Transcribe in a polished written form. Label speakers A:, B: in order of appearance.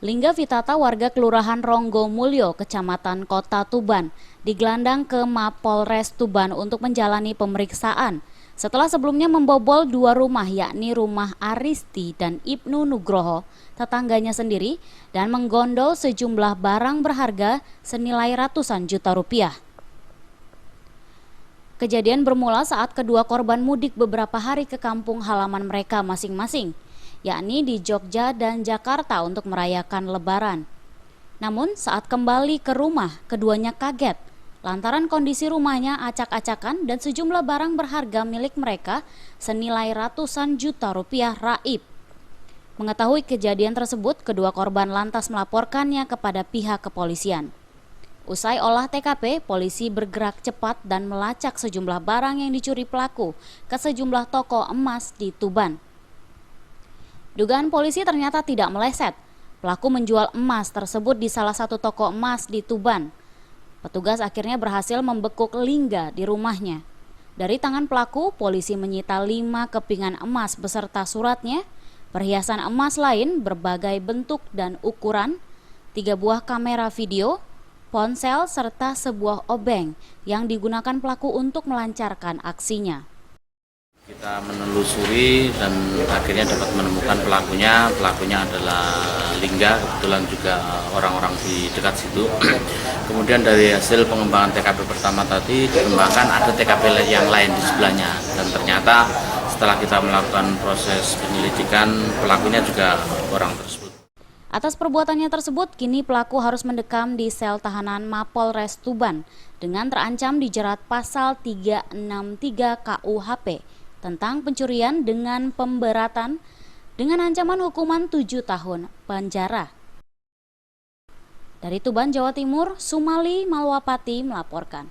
A: Lingga Vitata warga Kelurahan Ronggo Mulyo, Kecamatan Kota Tuban, digelandang ke Mapolres Tuban untuk menjalani pemeriksaan. Setelah sebelumnya membobol dua rumah, yakni rumah Aristi dan Ibnu Nugroho, tetangganya sendiri, dan menggondol sejumlah barang berharga senilai ratusan juta rupiah. Kejadian bermula saat kedua korban mudik beberapa hari ke kampung halaman mereka masing-masing, yakni di Jogja dan Jakarta untuk merayakan Lebaran. Namun saat kembali ke rumah, keduanya kaget lantaran kondisi rumahnya acak-acakan dan sejumlah barang berharga milik mereka senilai ratusan juta rupiah raib. Mengetahui kejadian tersebut, kedua korban lantas melaporkannya kepada pihak kepolisian. Usai olah TKP, polisi bergerak cepat dan melacak sejumlah barang yang dicuri pelaku ke sejumlah toko emas di Tuban. Dugaan polisi ternyata tidak meleset. Pelaku menjual emas tersebut di salah satu toko emas di Tuban. Petugas akhirnya berhasil membekuk Lingga di rumahnya. Dari tangan pelaku, polisi menyita 5 kepingan emas beserta suratnya, perhiasan emas lain berbagai bentuk dan ukuran, 3 buah kamera video, ponsel, serta sebuah obeng yang digunakan pelaku untuk melancarkan aksinya.
B: Kita menelusuri dan akhirnya dapat menemukan pelakunya. Pelakunya adalah Lingga, kebetulan juga orang-orang di dekat situ. Kemudian dari hasil pengembangan TKP pertama tadi dikembangkan ada TKP yang lain di sebelahnya. Dan ternyata setelah kita melakukan proses penyelidikan, pelakunya juga orang tersebut.
A: Atas perbuatannya tersebut, kini pelaku harus mendekam di sel tahanan Mapolres Tuban dengan terancam dijerat pasal 363 KUHP tentang pencurian dengan pemberatan dengan ancaman hukuman 7 tahun penjara. Dari Tuban, Jawa Timur, Sumali Malwapati melaporkan.